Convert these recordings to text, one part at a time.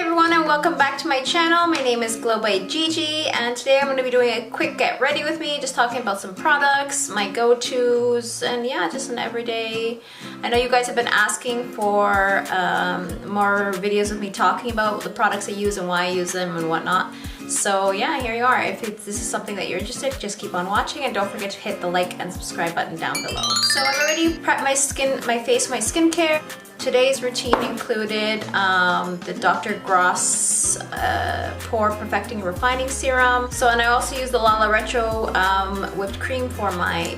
everyone, and welcome back to my channel. My name is Glow by Gigi, and today I'm going to be doing a quick get ready with me, just talking about some products, my go-tos, and yeah, just an everyday. I know you guys have been asking for more videos of me talking about the products I use and why I use them and whatnot. So yeah, here you are. If this is something that you're interested, just keep on watching and don't forget to hit the like and subscribe button down below. So I've already prepped my face, my skincare. Today's routine included the Dr. Gross Pore Perfecting Refining Serum. So, and I also use the Lala Retro whipped cream for my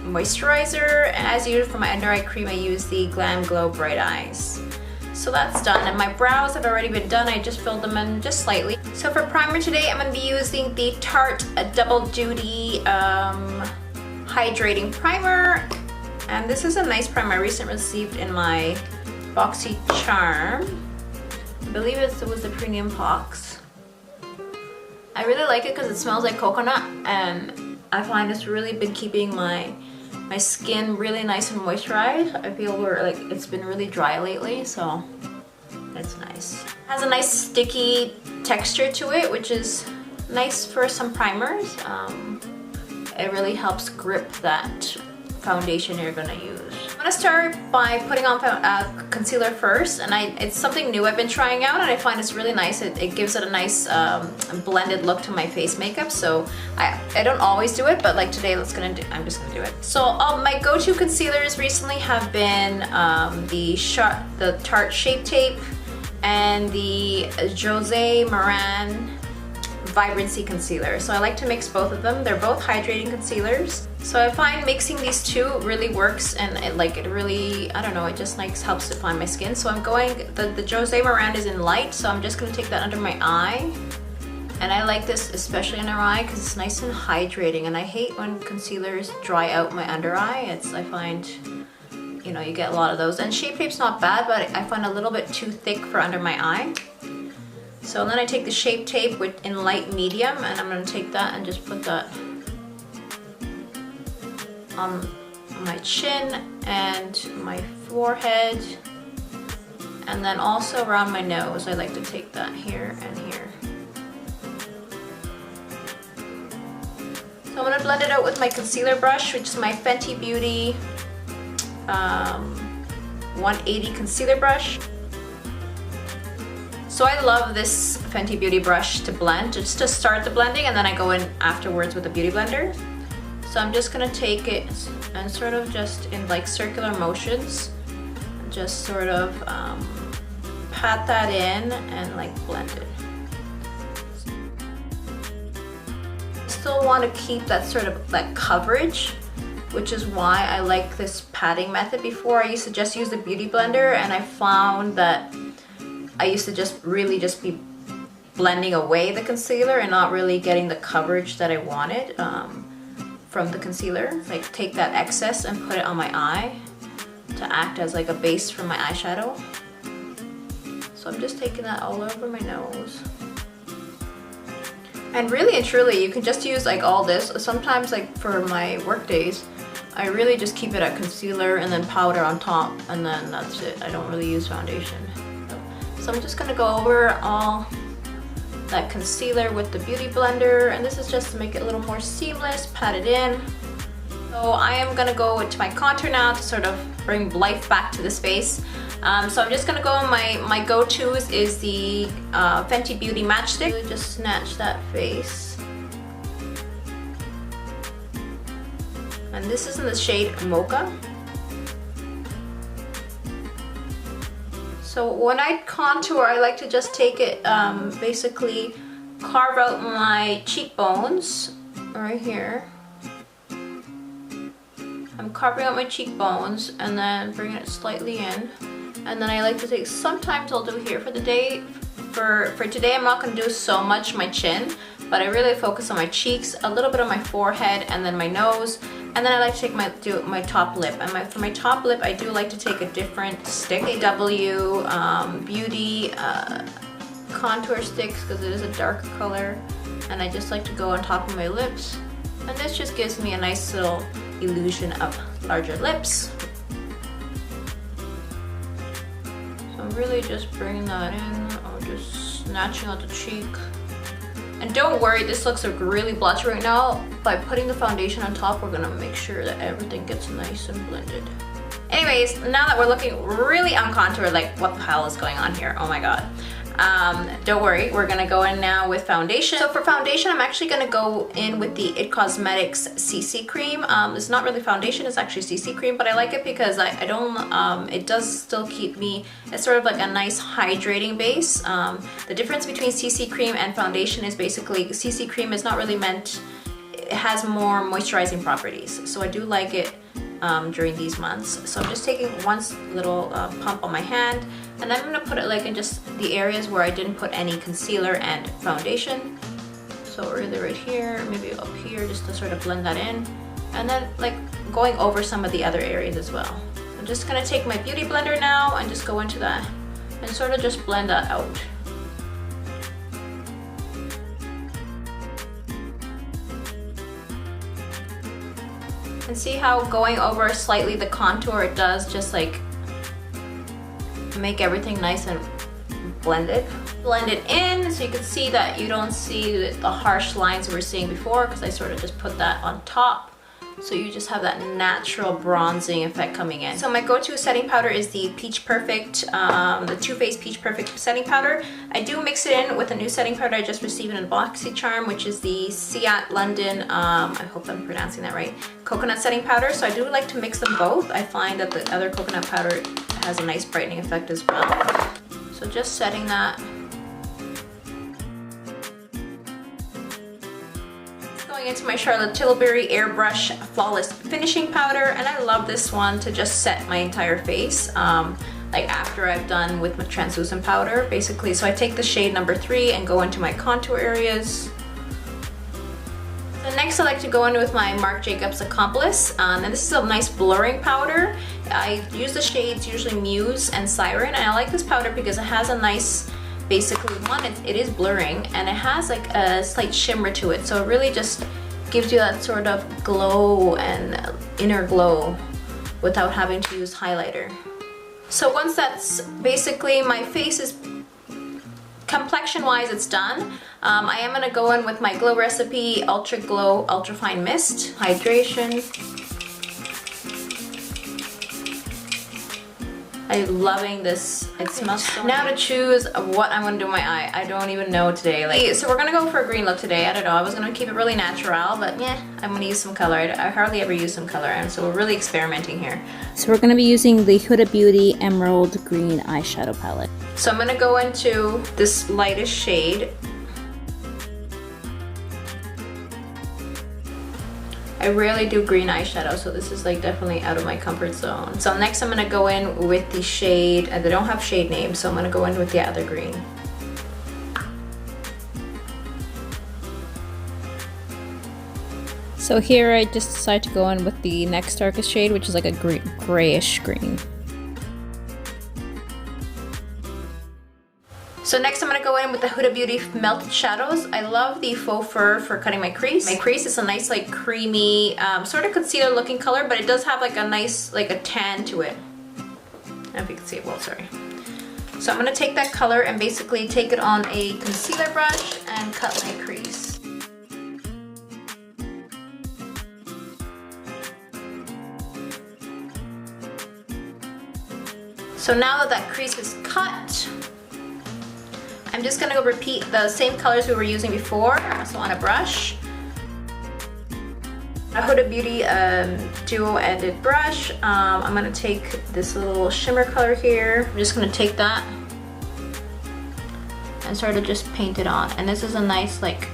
moisturizer. And as usual for my under eye cream, I use the Glam Glow Bright Eyes. So that's done, and my brows have already been done. I just filled them in just slightly. So for primer today, I'm going to be using the Tarte Double Duty Hydrating Primer. And this is a nice primer I recently received in my Boxy Charm. I believe it was the Premium Pox. I really like it because it smells like coconut, and I find it's really been keeping my skin really nice and moisturized. I feel like it's been really dry lately, so it's nice. It has a nice sticky texture to it, which is nice for some primers. It really helps grip that foundation you're gonna use. I'm gonna start by putting on concealer first, and it's something new I've been trying out, and I find it's really nice. It gives it a nice blended look to my face makeup. So I don't always do it, but like today, I'm just gonna do it. So my go-to concealers recently have been the Tarte ShapeTape and the Josie Vibrancy concealer. So I like to mix both of them. They're both hydrating concealers. So I find mixing these two really works, and it really, I don't know, it just like helps define my skin. So I'm going, the Josie Miranda is in light, so I'm just gonna take that under my eye. And I like this especially under my eye because it's nice and hydrating, and I hate when concealers dry out my under eye. I find, you know, you get a lot of those. And ShapeTape's not bad, but I find a little bit too thick for under my eye. So then I take the ShapeTape in light medium, and I'm going to take that and just put that on my chin and my forehead, and then also around my nose. I like to take that here and here. So I'm going to blend it out with my concealer brush, which is my Fenty Beauty 180 concealer brush. So I love this Fenty Beauty brush to blend, just to start the blending, and then I go in afterwards with a beauty blender. So I'm just gonna take it and sort of just in like circular motions, just sort of pat that in and like blend it. Still want to keep that sort of that coverage, which is why I like this patting method. Before I used to just use the beauty blender, and I found that I used to just be blending away the concealer and not really getting the coverage that I wanted from the concealer. Like take that excess and put it on my eye to act as like a base for my eyeshadow. So I'm just taking that all over my nose. And really and truly, you can just use like all this. Sometimes like for my work days, I really just keep it at concealer and then powder on top, and then that's it. I don't really use foundation. So I'm just gonna go over all that concealer with the beauty blender, and this is just to make it a little more seamless, pat it in. So I am gonna go into my contour now to sort of bring life back to this face. So I'm just gonna go on my go-tos is the Fenty Beauty Matchstix. Just snatch that face. And this is in the shade Mocha. So when I contour, I like to just take it, basically carve out my cheekbones right here. I'm carving out my cheekbones and then bringing it slightly in. And then I like to take, sometimes I'll do here for the day. For today, I'm not gonna do so much my chin, but I really focus on my cheeks, a little bit on my forehead, and then my nose. And then I like to take my top lip. And for my top lip, I do like to take a different stick, AW Beauty contour sticks, because it is a darker color. And I just like to go on top of my lips. And this just gives me a nice little illusion of larger lips. So I'm really just bring that in, or just snatching out the cheek. And don't worry, this looks like really blotchy right now. By putting the foundation on top, we're gonna make sure that everything gets nice and blended. Anyways, now that we're looking really uncontoured, like what the hell is going on here? Oh my god. Don't worry, we're gonna go in now with foundation. So for foundation, I'm actually gonna go in with the It Cosmetics CC cream. It's not really foundation, it's actually CC cream, but I like it because I don't, it does still keep me, it's sort of like a nice hydrating base. The difference between CC cream and foundation is basically CC cream is not really meant, it has more moisturizing properties. So I do like it during these months. So I'm just taking one little pump on my hand, and I'm gonna put it like in just the areas where I didn't put any concealer and foundation. So really right here, maybe up here, just to sort of blend that in. And then like going over some of the other areas as well. I'm just gonna take my beauty blender now and just go into that and sort of just blend that out. And see how going over slightly the contour, it does just like make everything nice and blended. Blend it in so you can see that you don't see the harsh lines we were seeing before, because I sort of just put that on top. So you just have that natural bronzing effect coming in. So my go-to setting powder is the Peach Perfect, the Too Faced Peach Perfect setting powder. I do mix it in with a new setting powder I just received in a BoxyCharm, which is the Seat London, I hope I'm pronouncing that right, coconut setting powder. So I do like to mix them both. I find that the other coconut powder has a nice brightening effect as well. So just setting that. Going into my Charlotte Tilbury Airbrush Flawless Finishing Powder, and I love this one to just set my entire face, like after I've done with my translucent powder, basically. So I take the shade number 3 and go into my contour areas. So next I like to go in with my Marc Jacob's Accomplice, and this is a nice blurring powder. I use the shades usually Muse and Siren, and I like this powder because it has a nice, basically one, it is blurring, and it has like a slight shimmer to it, so it really just gives you that sort of glow and inner glow without having to use highlighter. So once that's basically my face is complexion wise, it's done. I am going to go in with my Glow Recipe Ultra Glow Ultra Fine Mist Hydration. I'm loving this. It smells so now to choose what I'm gonna do with my eye. I don't even know today. Like, so we're gonna go for a green look today. I don't know. I was gonna keep it really natural, but yeah, I'm gonna use some color. I hardly ever use some color, and so we're really experimenting here. So we're gonna be using the Huda Beauty Emerald Green eyeshadow palette. So I'm gonna go into this lightest shade. I rarely do green eyeshadow, so this is like definitely out of my comfort zone. So next I'm gonna go in with the shade, they don't have shade names, so I'm gonna go in with the other green. So here I just decided to go in with the next darkest shade, which is like a grayish green. So next I'm going to go in with the Huda Beauty Melted Shadows. I love the faux fur for cutting my crease. My crease is a nice like creamy, sort of concealer looking color, but it does have like a nice, like a tan to it. I don't know if you can see it well, sorry. So I'm going to take that color and basically take it on a concealer brush and cut my crease. So now that that crease is cut, I'm just gonna go repeat the same colors we were using before, so on a brush. A Huda Beauty duo-ended brush. I'm gonna take this little shimmer color here. I'm just gonna take that and sort of just paint it on. And this is a nice like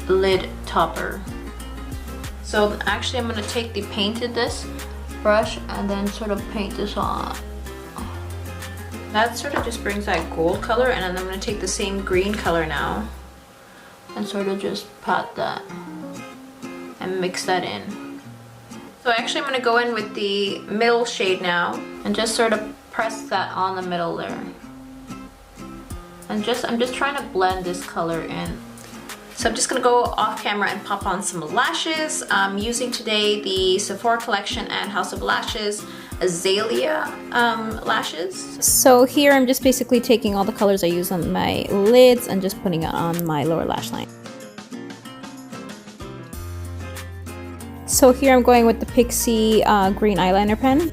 lid topper. So actually I'm gonna take the painted this brush and then sort of paint this on. That sort of just brings that gold color, and then I'm going to take the same green color now and sort of just pat that and mix that in. So actually I'm going to go in with the middle shade now and just sort of press that on the middle there. And I'm just trying to blend this color in. So I'm just going to go off camera and pop on some lashes. I'm using today the Sephora collection and House of Lashes azalea lashes. So here I'm just basically taking all the colors I use on my lids and just putting it on my lower lash line. So here I'm going with the Pixie green eyeliner pen.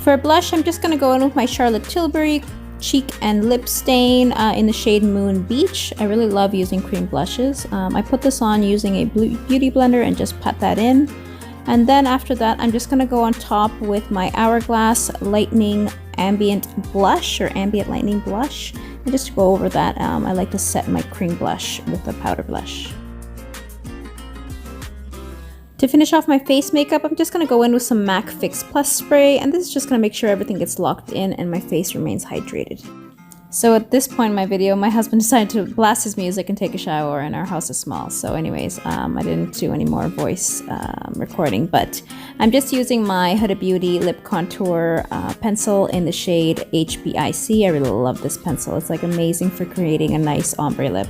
For blush, I'm just gonna go in with my Charlotte Tilbury cheek and lip stain in the shade Moon Beach. I really love using cream blushes. I put this on using a beauty blender and just pat that in. And then after that, I'm just gonna go on top with my Hourglass Lightning Ambient Blush or Ambient Lightning Blush. And just go over that, I like to set my cream blush with a powder blush. To finish off my face makeup, I'm just gonna go in with some MAC Fix Plus spray, and this is just gonna make sure everything gets locked in and my face remains hydrated. So at this point in my video, my husband decided to blast his music and take a shower, and our house is small. So anyways, I didn't do any more voice recording, but I'm just using my Huda Beauty Lip Contour pencil in the shade HBIC. I really love this pencil. It's like amazing for creating a nice ombre lip.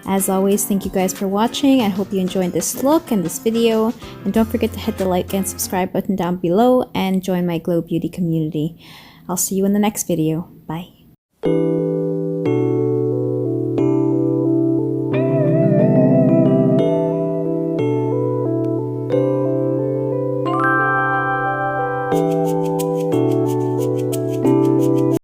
As always, thank you guys for watching. I hope you enjoyed this look and this video. And don't forget to hit the like and subscribe button down below and join my Glow Beauty community. I'll see you in the next video. Bye.